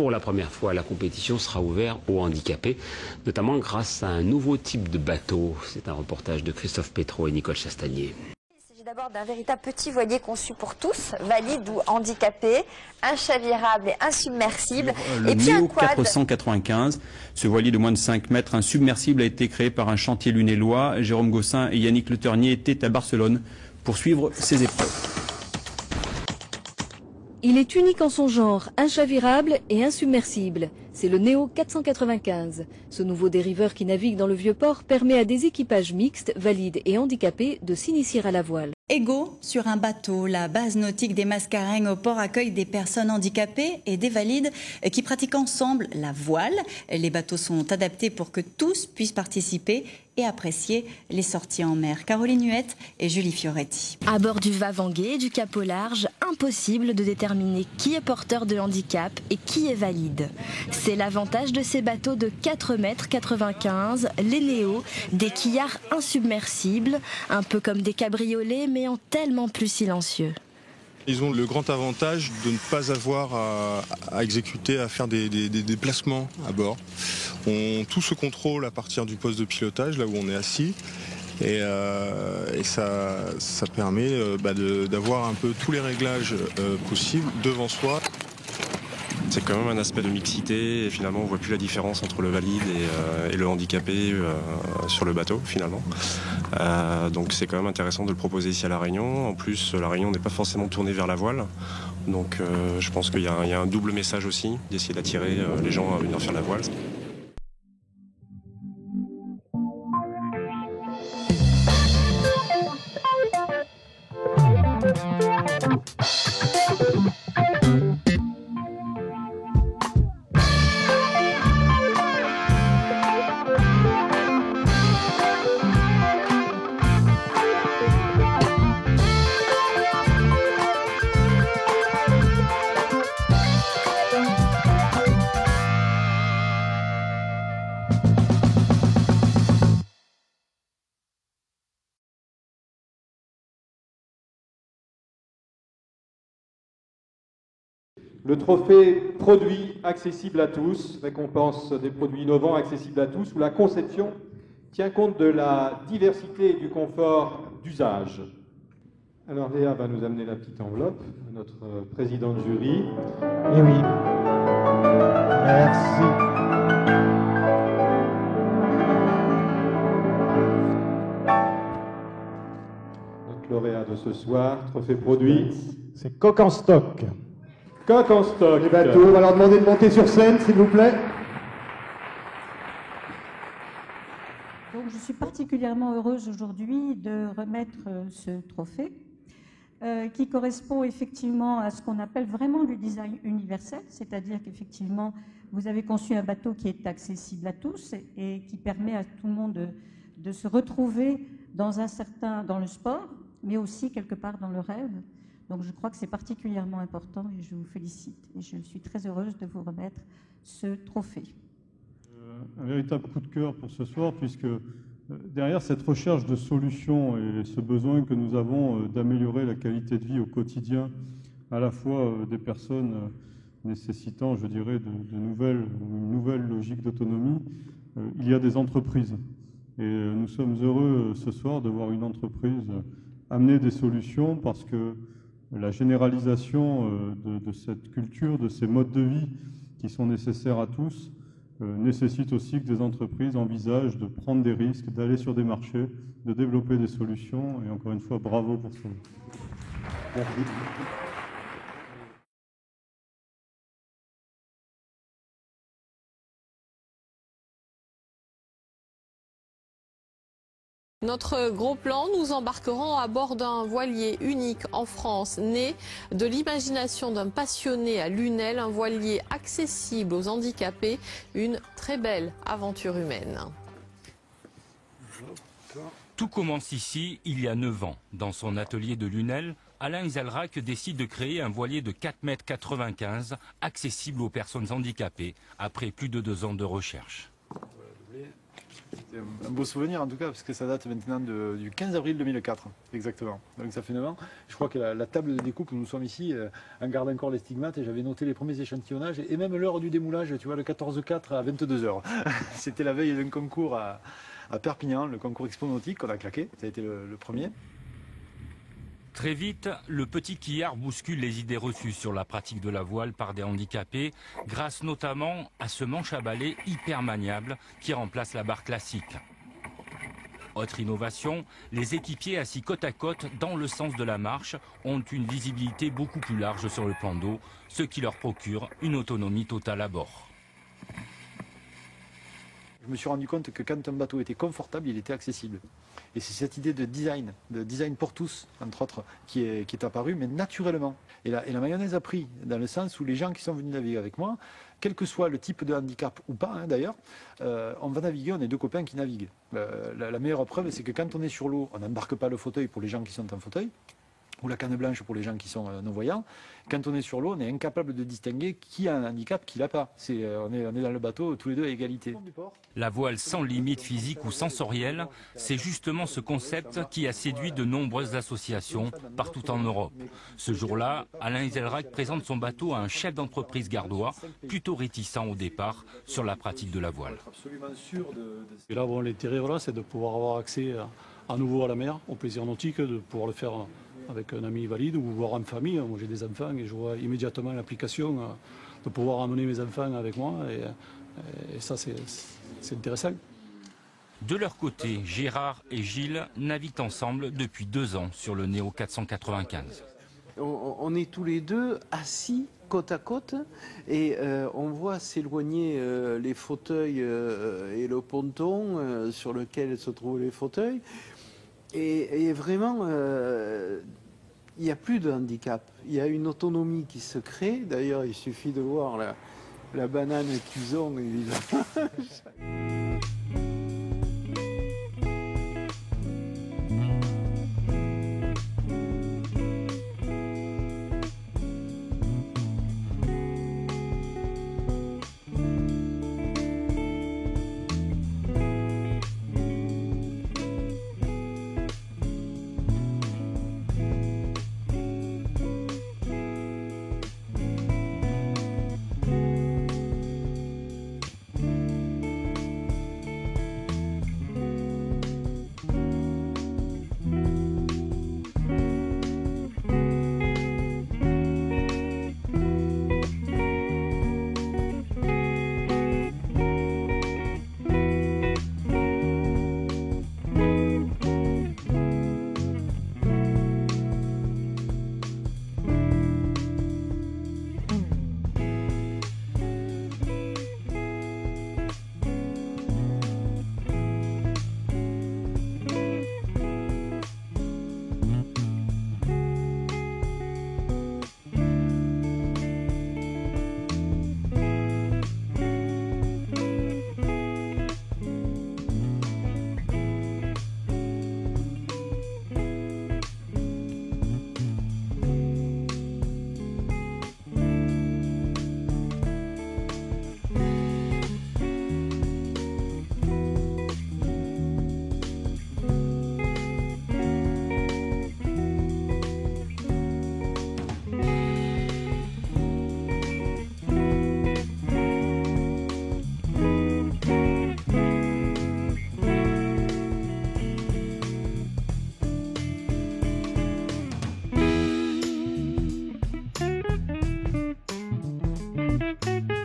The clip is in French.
pour la première fois, la compétition sera ouverte aux handicapés, notamment grâce à un nouveau type de bateau. C'est un reportage de Christophe Pétro et Nicole Chastagnier. Il s'agit d'abord d'un véritable petit voilier conçu pour tous, valides ou handicapés, inchavirable et insubmersible. Le Néo 495, ce voilier de moins de 5 mètres insubmersible a été créé par un chantier lunélois. Jérôme Gossin et Yannick Le Ternier étaient à Barcelone pour suivre ces épreuves. Il est unique en son genre, inchavirable et insubmersible. C'est le Néo 495. Ce nouveau dériveur qui navigue dans le Vieux-Port permet à des équipages mixtes, valides et handicapés de s'initier à la voile. Égaux sur un bateau, la base nautique des Mascareignes au port accueille des personnes handicapées et des valides qui pratiquent ensemble la voile. Les bateaux sont adaptés pour que tous puissent participer et apprécier les sorties en mer. Caroline Huette et Julie Fioretti. À bord du Vavangué, du cap au large, impossible de déterminer qui est porteur de handicap et qui est valide. C'est l'avantage de ces bateaux de 4,95 m, les Néo, des quillards insubmersibles, un peu comme des cabriolets mais en tellement plus silencieux. Ils ont le grand avantage de ne pas avoir à exécuter, à faire des déplacements à bord. Tout se contrôle à partir du poste de pilotage, là où on est assis. Et ça permet d'avoir un peu tous les réglages possibles devant soi. C'est quand même un aspect de mixité et finalement on ne voit plus la différence entre le valide et le handicapé sur le bateau finalement. Donc c'est quand même intéressant de le proposer ici à La Réunion. En plus La Réunion n'est pas forcément tournée vers la voile. Donc je pense qu'il y a un double message aussi d'essayer d'attirer les gens à venir faire la voile. Le trophée produit accessible à tous, récompense des produits innovants accessibles à tous, où la conception tient compte de la diversité et du confort d'usage. Alors Léa va nous amener la petite enveloppe, notre président de jury. Eh oui, merci. Notre lauréat de ce soir, trophée produit. C'est Coq en stock. Coq en stock. Les bateaux, on va leur demander de monter sur scène, s'il vous plaît. Donc, je suis particulièrement heureuse aujourd'hui de remettre ce trophée qui correspond effectivement à ce qu'on appelle vraiment du design universel, c'est-à-dire qu'effectivement, vous avez conçu un bateau qui est accessible à tous et qui permet à tout le monde de se retrouver dans le sport, mais aussi quelque part dans le rêve. Donc je crois que c'est particulièrement important et je vous félicite. Et je suis très heureuse de vous remettre ce trophée. Un véritable coup de cœur pour ce soir, puisque derrière cette recherche de solutions et ce besoin que nous avons d'améliorer la qualité de vie au quotidien, à la fois des personnes nécessitant, je dirais, une nouvelle logique d'autonomie, il y a des entreprises. Et nous sommes heureux ce soir de voir une entreprise amener des solutions parce que la généralisation de cette culture, de ces modes de vie qui sont nécessaires à tous, nécessite aussi que des entreprises envisagent de prendre des risques, d'aller sur des marchés, de développer des solutions. Et encore une fois, bravo pour ça. Merci. Notre gros plan, nous embarquerons à bord d'un voilier unique en France, né de l'imagination d'un passionné à Lunel, un voilier accessible aux handicapés, une très belle aventure humaine. Tout commence ici, il y a 9 ans. Dans son atelier de Lunel, Alain Isalrac décide de créer un voilier de 4,95 m accessible aux personnes handicapées, après plus de 2 ans de recherche. C'est un beau souvenir en tout cas, parce que ça date maintenant du 15 avril 2004, exactement. Donc ça fait 9 ans. Je crois que la table de découpe où nous sommes ici, on garde encore les stigmates, et j'avais noté les premiers échantillonnages, et même l'heure du démoulage, tu vois, le 14-4 à 22h. C'était la veille d'un concours à Perpignan, le concours Expo Nautique qu'on a claqué, ça a été le premier. Très vite, le petit quillard bouscule les idées reçues sur la pratique de la voile par des handicapés, grâce notamment à ce manche à balai hyper maniable qui remplace la barre classique. Autre innovation, les équipiers assis côte à côte dans le sens de la marche ont une visibilité beaucoup plus large sur le plan d'eau, ce qui leur procure une autonomie totale à bord. Je me suis rendu compte que quand un bateau était confortable, il était accessible. Et c'est cette idée de design pour tous, entre autres, qui est apparue, mais naturellement. Et la mayonnaise a pris, dans le sens où les gens qui sont venus naviguer avec moi, quel que soit le type de handicap ou pas, hein, d'ailleurs, on va naviguer, on est deux copains qui naviguent. La meilleure preuve, c'est que quand on est sur l'eau, on n'embarque pas le fauteuil pour les gens qui sont en fauteuil, ou la canne blanche pour les gens qui sont non-voyants. Quand on est sur l'eau, on est incapable de distinguer qui a un handicap, qui l'a pas. On est dans le bateau, tous les deux à égalité. La voile sans limite physique ou sensorielle, c'est justement ce concept qui a séduit de nombreuses associations partout en Europe. Ce jour-là, Alain Iselrac présente son bateau à un chef d'entreprise gardois, plutôt réticent au départ sur la pratique de la voile. Et là, bon, l'intérêt, voilà, c'est de pouvoir avoir accès à nouveau à la mer, au plaisir nautique, de pouvoir le faire avec un ami valide ou voir en famille. Moi j'ai des enfants et je vois immédiatement l'application de pouvoir emmener mes enfants avec moi et ça c'est intéressant. De leur côté, Gérard et Gilles naviguent ensemble depuis 2 ans sur le Néo 495. On est tous les deux assis côte à côte et on voit s'éloigner les fauteuils et le ponton sur lequel se trouvent les fauteuils. Et vraiment, il n'y a plus de handicap. Il y a une autonomie qui se crée. D'ailleurs, il suffit de voir la banane qu'ils ont, évidemment. Thank you.